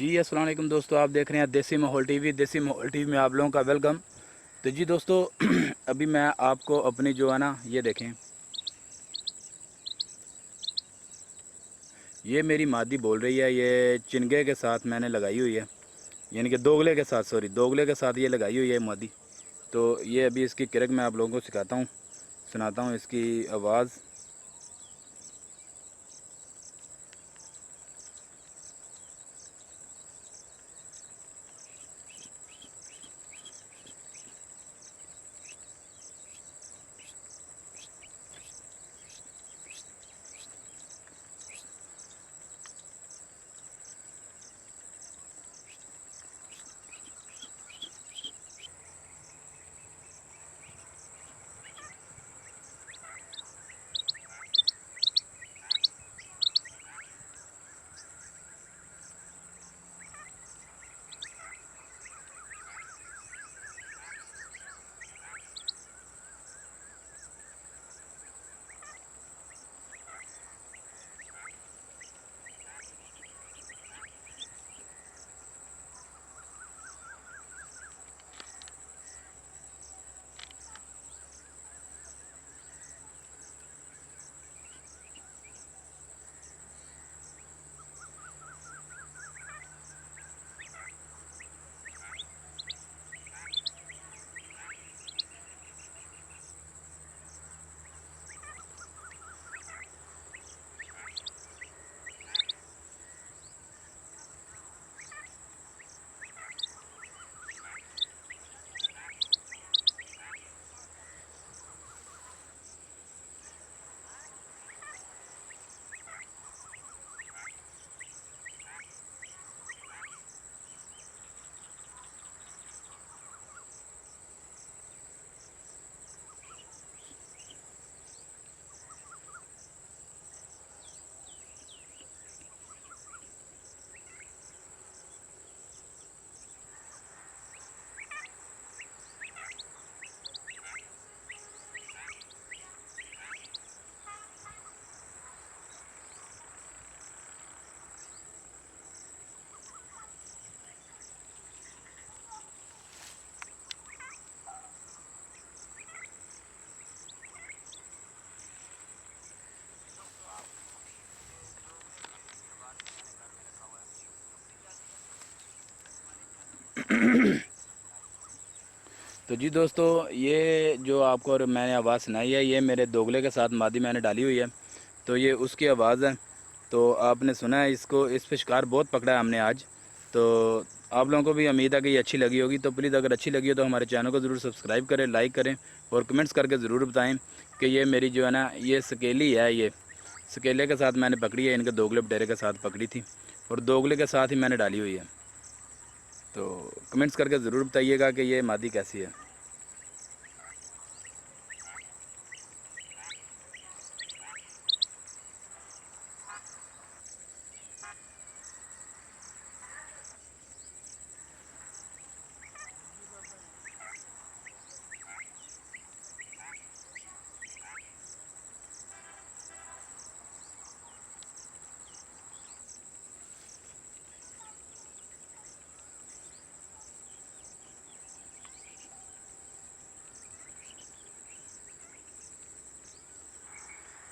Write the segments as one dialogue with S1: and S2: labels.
S1: जी अस्सलाम वालेकुम दोस्तों, आप देख रहे हैं देसी माहौल टीवी। देसी माहौल टीवी में आप लोगों का वेलकम। तो जी दोस्तों अभी मैं आपको अपनी जो है ना, ये देखें, ये मेरी मादी बोल रही है। ये चिनगे के साथ मैंने लगाई हुई है, यानी कि दोगले के साथ, सॉरी दोगले के साथ ये लगाई हुई है मादी। तो ये अभी इसकी किरक मैं आप लोगों को सिखाता हूँ, सुनाता हूँ इसकी आवाज़। तो जी दोस्तों, ये जो आपको और मैंने आवाज़ सुनाई है, ये मेरे दोगले के साथ मादी मैंने डाली हुई है। तो ये उसकी आवाज़ है। तो आपने सुना है इसको, इस पे शिकार बहुत पकड़ा है हमने आज। तो आप लोगों को भी उम्मीद है कि ये अच्छी लगी होगी। तो प्लीज़ अगर अच्छी लगी हो तो हमारे चैनल को ज़रूर सब्सक्राइब करें, लाइक करें और कमेंट्स करके ज़रूर बताएं कि ये मेरी जो है ना, ये सकेली है। ये सकेले के साथ मैंने पकड़ी है, इनके दोगले बटेरे के साथ पकड़ी थी और दोगले के साथ ही मैंने डाली हुई है। तो कमेंट्स करके ज़रूर बताइएगा कि ये मादी कैसी है।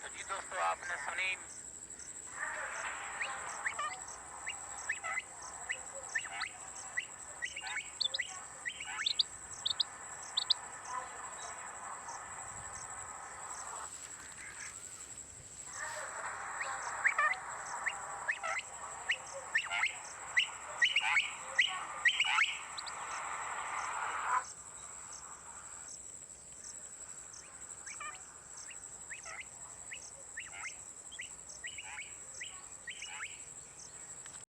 S1: तो जी दोस्तों, आपने सुनी